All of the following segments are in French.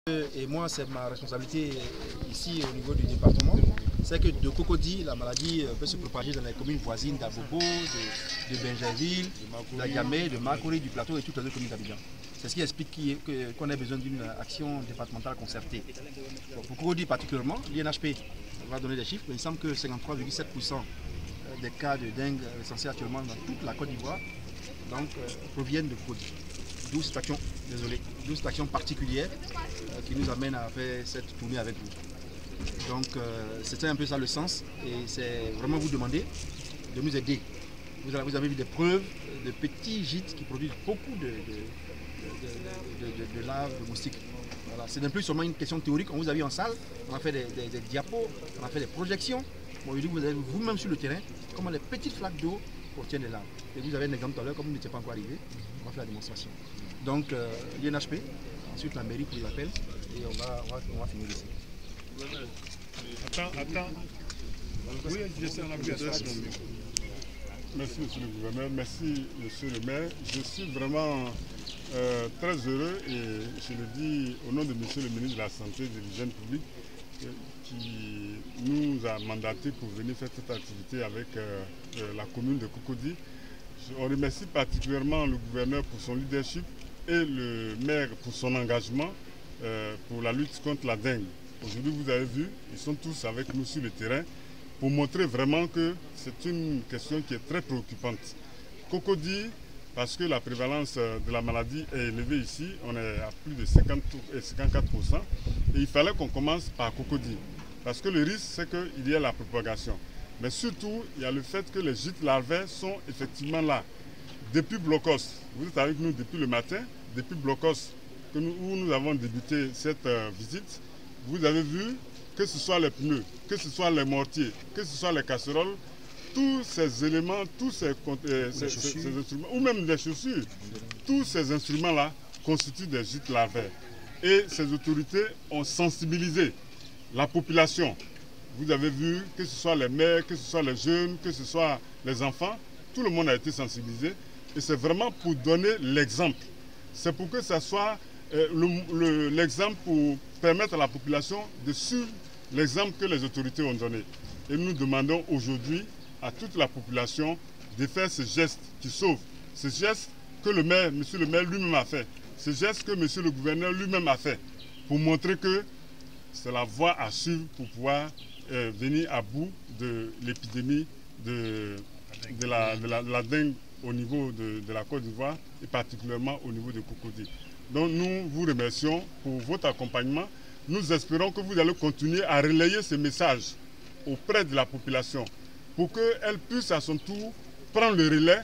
Et moi, c'est ma responsabilité ici au niveau du département, c'est que de Cocody, la maladie peut se propager dans les communes voisines d'Abobo, de Benjerville, d'Agamé, de Makori, du Plateau et toutes les autres communes d'Abidjan. C'est ce qui explique qu'on a besoin d'une action départementale concertée. Pour Cocody particulièrement, l'INHP va donner des chiffres, mais il semble que 53,7% des cas de dengue recensés actuellement dans toute la Côte d'Ivoire proviennent de Cocody. D'où cette action, d'où cette action particulière qui nous amène à faire cette tournée avec vous. Donc c'était un peu ça le sens et c'est vraiment vous demander de nous aider. Vous avez vu des preuves de petits gîtes qui produisent beaucoup de larves, de moustiques. Voilà. C'est non plus seulement une question théorique, on vous a vu en salle, on a fait des diapos, on a fait des projections. Bon, vous avez vous-même sur le terrain comment les petites flaques d'eau contiennent des larves. Et vous avez un exemple tout à l'heure, comme vous n'étiez pas encore arrivé, on va faire la démonstration. Donc l'INHP, ensuite la mairie qui l'appelle et on va finir ici. Attends. Oui, je sais, on a Merci monsieur le gouverneur, merci monsieur le maire. Je suis vraiment très heureux et je le dis au nom de monsieur le ministre de la Santé et de l'Hygiène publique qui nous a mandaté pour venir faire cette activité avec la commune de Cocody. On remercie particulièrement le gouverneur pour son leadership et le maire pour son engagement pour la lutte contre la dengue. Aujourd'hui, vous avez vu, ils sont tous avec nous sur le terrain pour montrer vraiment que c'est une question qui est très préoccupante. Cocody, parce que la prévalence de la maladie est élevée ici, on est à plus de 54%, et il fallait qu'on commence par Cocody, parce que le risque, c'est qu'il y ait la propagation. Mais surtout, il y a le fait que les gîtes larvaires sont effectivement là. Depuis Blocos, vous êtes avec nous depuis le matin, depuis Blocos, où nous avons débuté cette visite, vous avez vu que ce soit les pneus, que ce soit les mortiers, que ce soit les casseroles, tous ces éléments, tous ces instruments, ou même les chaussures, tous ces instruments-là constituent des gîtes larvaires. Et ces autorités ont sensibilisé la population. Vous avez vu que ce soit les mères, que ce soit les jeunes, que ce soit les enfants, tout le monde a été sensibilisé. Et c'est vraiment pour donner l'exemple. C'est pour que ça soit l'exemple pour permettre à la population de suivre l'exemple que les autorités ont donné. Et nous demandons aujourd'hui à toute la population de faire ce geste qui sauve. Ce geste que le maire, monsieur le maire lui-même a fait. Ce geste que monsieur le gouverneur lui-même a fait. Pour montrer que c'est la voie à suivre pour pouvoir venir à bout de l'épidémie de la dengue au niveau de la Côte d'Ivoire et particulièrement au niveau de Cocody. Donc nous vous remercions pour votre accompagnement. Nous espérons que vous allez continuer à relayer ce message auprès de la population pour qu'elle puisse à son tour prendre le relais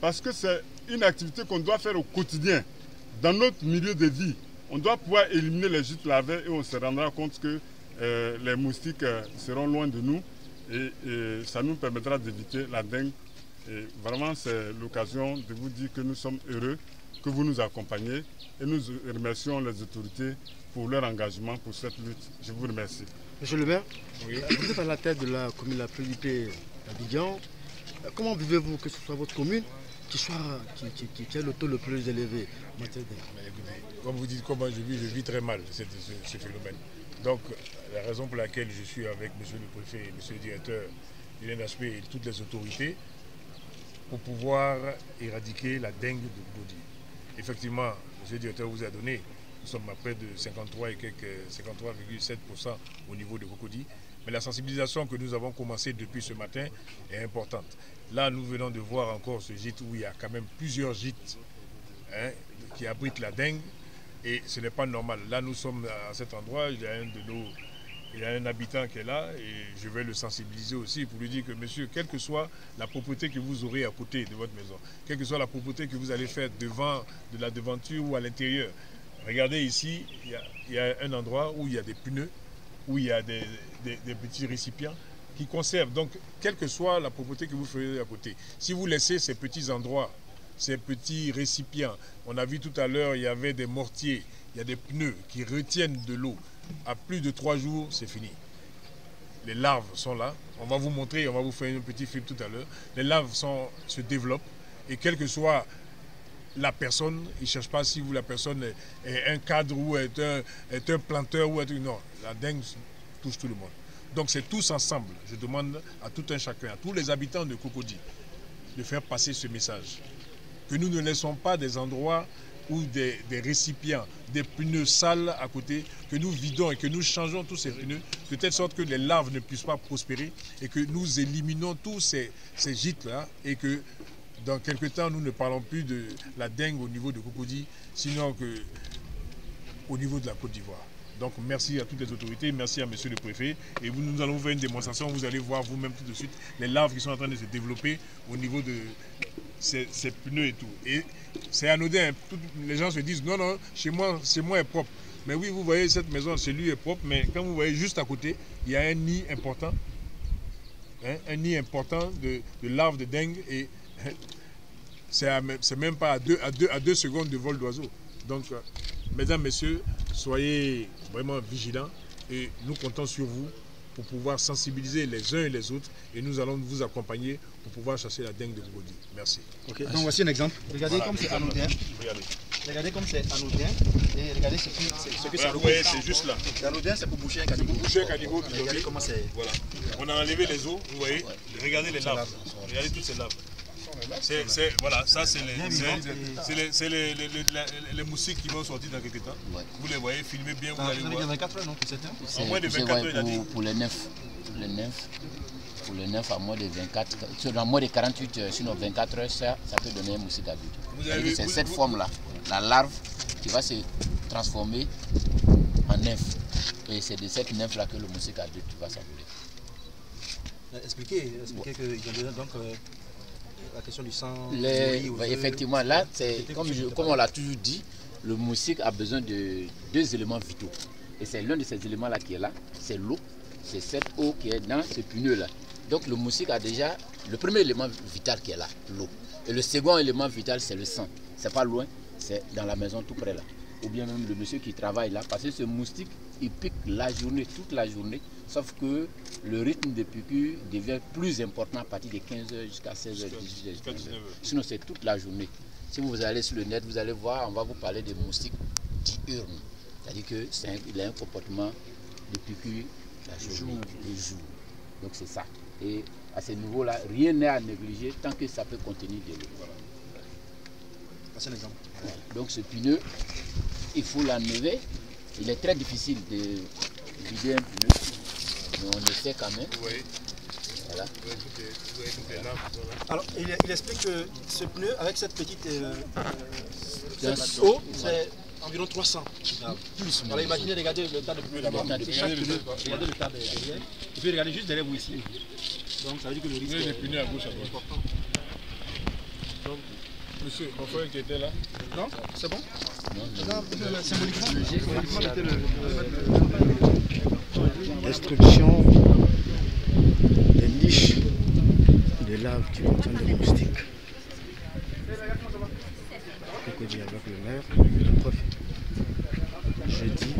parce que c'est une activité qu'on doit faire au quotidien. Dans notre milieu de vie, on doit pouvoir éliminer les gîtes larvaires et on se rendra compte que les moustiques seront loin de nous et ça nous permettra d'éviter la dengue. Et vraiment, c'est l'occasion de vous dire que nous sommes heureux que vous nous accompagniez et nous remercions les autorités pour leur engagement pour cette lutte. Je vous remercie. Monsieur le maire, oui. Vous êtes à la tête de la commune la plus peuplée d'Abidjan. Comment vivez-vous que ce soit votre commune qui a le taux le plus élevé en matière de... Comme vous dites comment je vis très mal ce phénomène. Donc la raison pour laquelle je suis avec monsieur le préfet, monsieur le directeur de l'INHP et toutes les autorités pour pouvoir éradiquer la dengue de Cocody. Effectivement, monsieur le directeur vous a donné, nous sommes à près de 53,7% au niveau de Cocody. Mais la sensibilisation que nous avons commencé depuis ce matin est importante. Là, nous venons de voir encore ce gîte où il y a quand même plusieurs gîtes qui abritent la dengue. Et ce n'est pas normal. Là, nous sommes à cet endroit, il y a un habitant qui est là et je vais le sensibiliser aussi pour lui dire que monsieur, quelle que soit la propriété que vous aurez à côté de votre maison, quelle que soit la propriété que vous allez faire devant de la devanture ou à l'intérieur, regardez ici, il y a un endroit où il y a des pneus, où il y a des petits récipients qui conservent. Donc, quelle que soit la propriété que vous ferez à côté, si vous laissez ces petits endroits, ces petits récipients, on a vu tout à l'heure, il y avait des mortiers, il y a des pneus qui retiennent de l'eau. À plus de 3 jours, c'est fini. Les larves sont là. On va vous montrer, on va vous faire un petit film tout à l'heure. Les larves se développent et quelle que soit la personne, il ne cherche pas si la personne est un cadre ou est un planteur ou non, la dengue touche tout le monde. Donc c'est tous ensemble, je demande à tout un chacun, à tous les habitants de Cocody, de faire passer ce message. Que nous ne laissons pas des endroits ou des récipients, des pneus sales à côté, que nous vidons et que nous changeons tous ces pneus, de telle sorte que les larves ne puissent pas prospérer et que nous éliminons tous ces gîtes-là et que dans quelque temps, nous ne parlons plus de la dengue au niveau de Cocody, sinon au niveau de la Côte d'Ivoire. Donc merci à toutes les autorités, merci à monsieur le préfet. Et nous allons vous faire une démonstration, vous allez voir vous-même tout de suite les larves qui sont en train de se développer au niveau de ces pneus et tout. Et c'est anodin, les gens se disent non, non, chez moi est propre. Mais oui, vous voyez, cette maison, chez lui est propre, mais quand vous voyez juste à côté, il y a un nid important, hein, un nid important de larves de dengue et c'est même pas à 2 secondes de vol d'oiseau. Donc, mesdames, messieurs, soyez vraiment vigilants et nous comptons sur vous pour pouvoir sensibiliser les uns et les autres et nous allons vous accompagner pour pouvoir chasser la dengue de Cocody. Merci. Okay, donc voici un exemple. Regardez comme c'est anodin. Regardez comme c'est anodin et regardez ce que ça représente. C'est juste là. C'est anodin, c'est pour boucher un caniveau. Regardez comment c'est. Voilà. On a enlevé les os, vous voyez. Regardez les larves. Regardez toutes ces larves. Voilà, ça c'est les moustiques qui vont sortir dans quelques temps. Ouais. Vous les voyez, filmez bien, vous allez voir. 24 heures, non, pour certains. En moins de 24 heures, il a dit. Pour les 9. Pour les 9 à moins de 24, à moins de 48 heures, sinon 24 heures, ça peut donner un moustique adulte. C'est cette forme-là, la larve qui va se transformer en nymphe. Et c'est de cette nymphe-là que le moustique adulte va s'appeler. Expliquez que donc la question du sang. Effectivement, là, comme on l'a toujours dit, le moustique a besoin de 2 éléments vitaux. Et c'est l'un de ces éléments-là qui est là, c'est l'eau. C'est cette eau qui est dans ce pneu-là. Donc le moustique a déjà le premier élément vital qui est là, l'eau. Et le second élément vital, c'est le sang. C'est pas loin, c'est dans la maison tout près là. Ou bien même le monsieur qui travaille là, parce que ce moustique, il pique la journée, toute la journée. Sauf que le rythme de piqûre devient plus important à partir de 15h jusqu'à 16h, 18h. Sinon, c'est toute la journée. Si vous allez sur le net, vous allez voir, on va vous parler de moustiques diurnes. C'est-à-dire qu'il a un comportement de piqûre la journée, le jour. Donc c'est ça. Et à ce niveau-là, rien n'est à négliger tant que ça peut contenir de l'eau. C'est un exemple. Voilà. Donc ce pneu, il faut l'enlever. Il est très difficile de vider un pneu, mais on le fait quand même. Oui. Voilà. Alors, il explique que ce pneu, avec cette petite eau, c'est environ 300 grammes. Plus. Alors imaginez, regardez le tas de pneus là-bas. Regardez le tas derrière. Et puis regardez juste derrière vous ici. Donc ça veut dire que le risque est pneus à gauche à droite. Donc, monsieur, mon frère qui était là. Non, c'est bon? Non, symboliquement, destruction des niches des larves qui contiennent des moustiques. Cocody avec le maire, le prof. Jeudi